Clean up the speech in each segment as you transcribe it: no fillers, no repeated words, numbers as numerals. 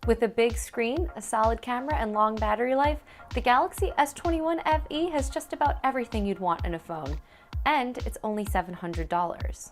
With a big screen, a solid camera, and long battery life, the Galaxy S21 FE has just about everything you'd want in a phone. And it's only $700.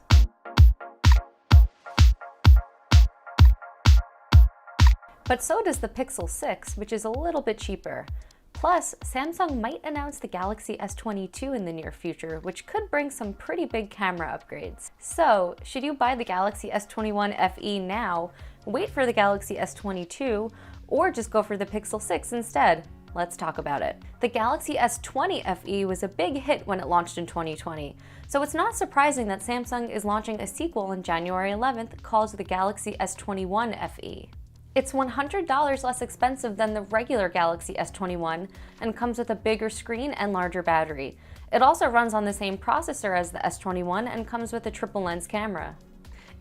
But so does the Pixel 6, which is a little bit cheaper. Plus, Samsung might announce the Galaxy S22 in the near future, which could bring some pretty big camera upgrades. So, should you buy the Galaxy S21 FE now, wait for the Galaxy S22, or just go for the Pixel 6 instead? Let's talk about it. The Galaxy S20 FE was a big hit when it launched in 2020, so it's not surprising that Samsung is launching a sequel on January 11th called the Galaxy S21 FE. It's $100 less expensive than the regular Galaxy S21 and comes with a bigger screen and larger battery. It also runs on the same processor as the S21 and comes with a triple lens camera.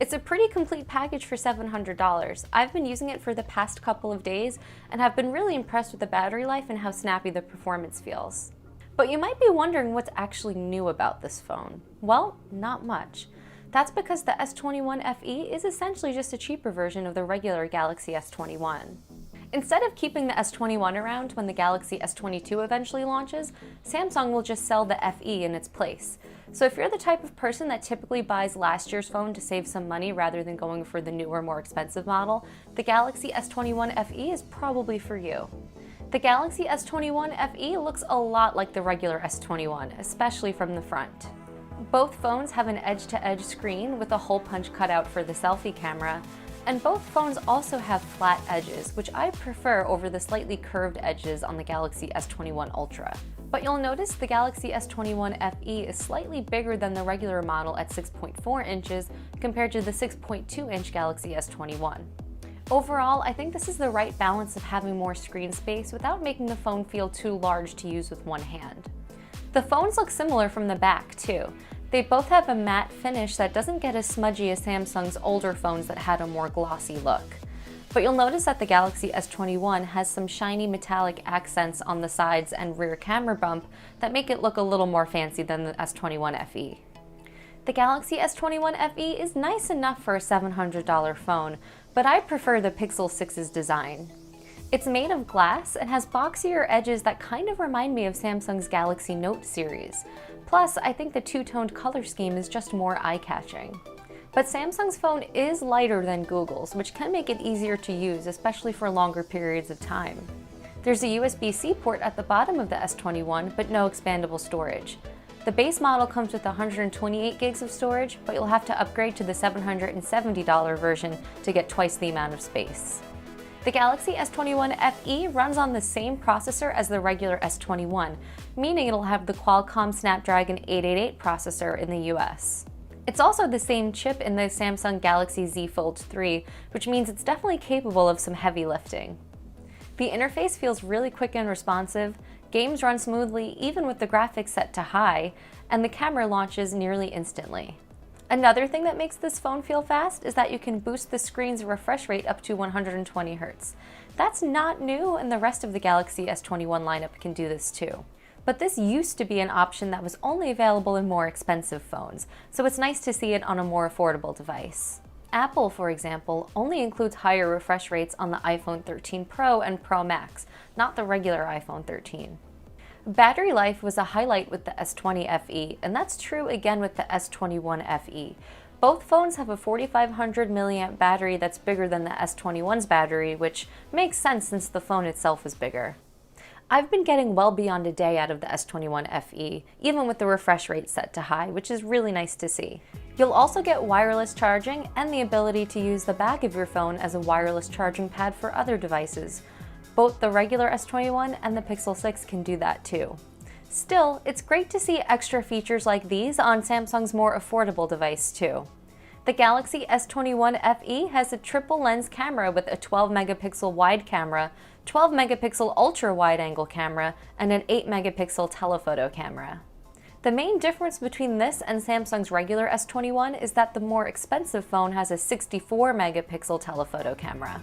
It's a pretty complete package for $700. I've been using it for the past couple of days and have been really impressed with the battery life and how snappy the performance feels. But you might be wondering what's actually new about this phone. Well, not much. That's because the S21 FE is essentially just a cheaper version of the regular Galaxy S21. Instead of keeping the S21 around when the Galaxy S22 eventually launches, Samsung will just sell the FE in its place. So if you're the type of person that typically buys last year's phone to save some money rather than going for the newer, more expensive model, the Galaxy S21 FE is probably for you. The Galaxy S21 FE looks a lot like the regular S21, especially from the front. Both phones have an edge-to-edge screen with a hole punch cutout for the selfie camera, and both phones also have flat edges, which I prefer over the slightly curved edges on the Galaxy S21 Ultra. But you'll notice the Galaxy S21 FE is slightly bigger than the regular model at 6.4 inches compared to the 6.2-inch Galaxy S21. Overall, I think this is the right balance of having more screen space without making the phone feel too large to use with one hand. The phones look similar from the back, too. They both have a matte finish that doesn't get as smudgy as Samsung's older phones that had a more glossy look. But you'll notice that the Galaxy S21 has some shiny metallic accents on the sides and rear camera bump that make it look a little more fancy than the S21 FE. The Galaxy S21 FE is nice enough for a $700 phone, but I prefer the Pixel 6's design. It's made of glass and has boxier edges that kind of remind me of Samsung's Galaxy Note series. Plus, I think the two-toned color scheme is just more eye-catching. But Samsung's phone is lighter than Google's, which can make it easier to use, especially for longer periods of time. There's a USB-C port at the bottom of the S21, but no expandable storage. The base model comes with 128 gigs of storage, but you'll have to upgrade to the $770 version to get twice the amount of space. The Galaxy S21 FE runs on the same processor as the regular S21, meaning it'll have the Qualcomm Snapdragon 888 processor in the US. It's also the same chip in the Samsung Galaxy Z Fold 3, which means it's definitely capable of some heavy lifting. The interface feels really quick and responsive, games run smoothly even with the graphics set to high, and the camera launches nearly instantly. Another thing that makes this phone feel fast is that you can boost the screen's refresh rate up to 120 Hz. That's not new, and the rest of the Galaxy S21 lineup can do this too. But this used to be an option that was only available in more expensive phones, so it's nice to see it on a more affordable device. Apple, for example, only includes higher refresh rates on the iPhone 13 Pro and Pro Max, not the regular iPhone 13. Battery life was a highlight with the S20 FE, and that's true again with the S21 FE. Both phones have a 4500 mAh battery that's bigger than the S21's battery, which makes sense since the phone itself is bigger. I've been getting well beyond a day out of the S21 FE, even with the refresh rate set to high, which is really nice to see. You'll also get wireless charging and the ability to use the back of your phone as a wireless charging pad for other devices. Both the regular S21 and the Pixel 6 can do that too. Still, it's great to see extra features like these on Samsung's more affordable device too. The Galaxy S21 FE has a triple lens camera with a 12 megapixel wide camera, 12 megapixel ultra wide angle camera, and an 8 megapixel telephoto camera. The main difference between this and Samsung's regular S21 is that the more expensive phone has a 64 megapixel telephoto camera.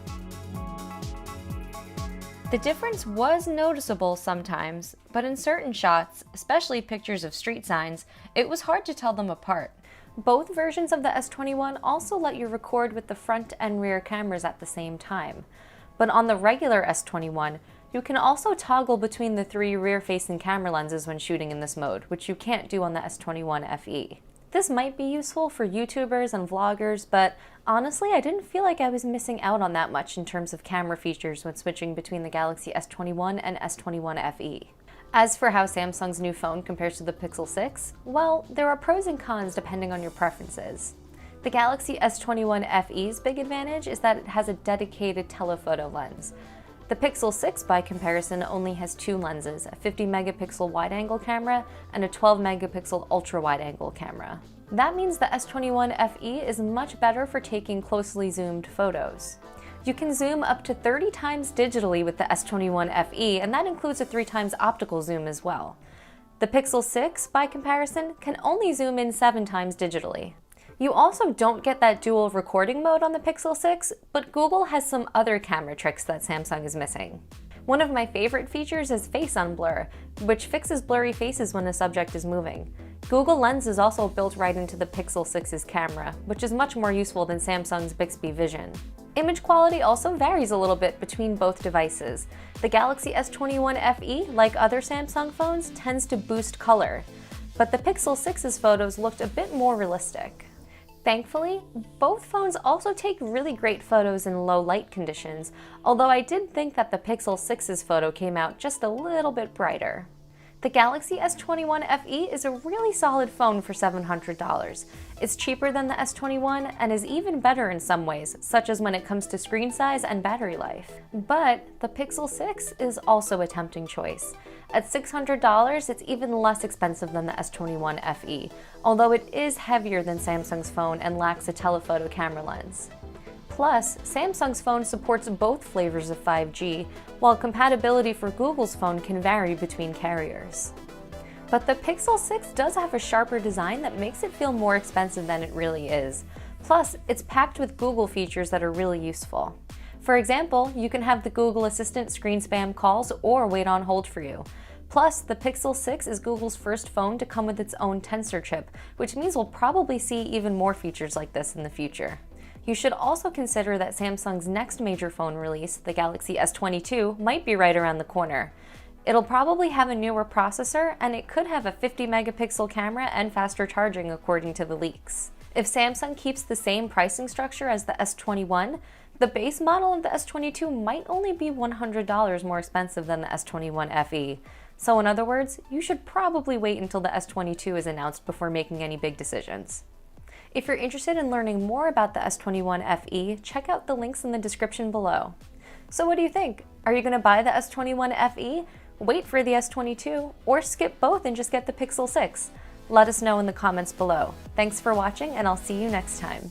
The difference was noticeable sometimes, but in certain shots, especially pictures of street signs, it was hard to tell them apart. Both versions of the S21 also let you record with the front and rear cameras at the same time. But on the regular S21, you can also toggle between the 3 rear-facing camera lenses when shooting in this mode, which you can't do on the S21 FE. This might be useful for YouTubers and vloggers, but honestly, I didn't feel like I was missing out on that much in terms of camera features when switching between the Galaxy S21 and S21 FE. As for how Samsung's new phone compares to the Pixel 6, well, there are pros and cons depending on your preferences. The Galaxy S21 FE's big advantage is that it has a dedicated telephoto lens. The Pixel 6, by comparison, only has 2 lenses, a 50-megapixel wide-angle camera and a 12-megapixel ultra-wide-angle camera. That means the S21 FE is much better for taking closely zoomed photos. You can zoom up to 30 times digitally with the S21 FE, and that includes a 3 times optical zoom as well. The Pixel 6, by comparison, can only zoom in 7 times digitally. You also don't get that dual recording mode on the Pixel 6, but Google has some other camera tricks that Samsung is missing. One of my favorite features is face unblur, which fixes blurry faces when a subject is moving. Google Lens is also built right into the Pixel 6's camera, which is much more useful than Samsung's Bixby Vision. Image quality also varies a little bit between both devices. The Galaxy S21 FE, like other Samsung phones, tends to boost color, but the Pixel 6's photos looked a bit more realistic. Thankfully, both phones also take really great photos in low light conditions, although I did think that the Pixel 6's photo came out just a little bit brighter. The Galaxy S21 FE is a really solid phone for $700. It's cheaper than the S21 and is even better in some ways, such as when it comes to screen size and battery life. But the Pixel 6 is also a tempting choice. At $600, it's even less expensive than the S21 FE, although it is heavier than Samsung's phone and lacks a telephoto camera lens. Plus, Samsung's phone supports both flavors of 5G, while compatibility for Google's phone can vary between carriers. But the Pixel 6 does have a sharper design that makes it feel more expensive than it really is. Plus, it's packed with Google features that are really useful. For example, you can have the Google Assistant screen spam calls or wait on hold for you. Plus, the Pixel 6 is Google's first phone to come with its own Tensor chip, which means we'll probably see even more features like this in the future. You should also consider that Samsung's next major phone release, the Galaxy S22, might be right around the corner. It'll probably have a newer processor, and it could have a 50-megapixel camera and faster charging according to the leaks. If Samsung keeps the same pricing structure as the S21, the base model of the S22 might only be $100 more expensive than the S21 FE. So in other words, you should probably wait until the S22 is announced before making any big decisions. If you're interested in learning more about the S21 FE, check out the links in the description below. So what do you think? Are you going to buy the S21 FE, wait for the S22, or skip both and just get the Pixel 6? Let us know in the comments below. Thanks for watching, and I'll see you next time.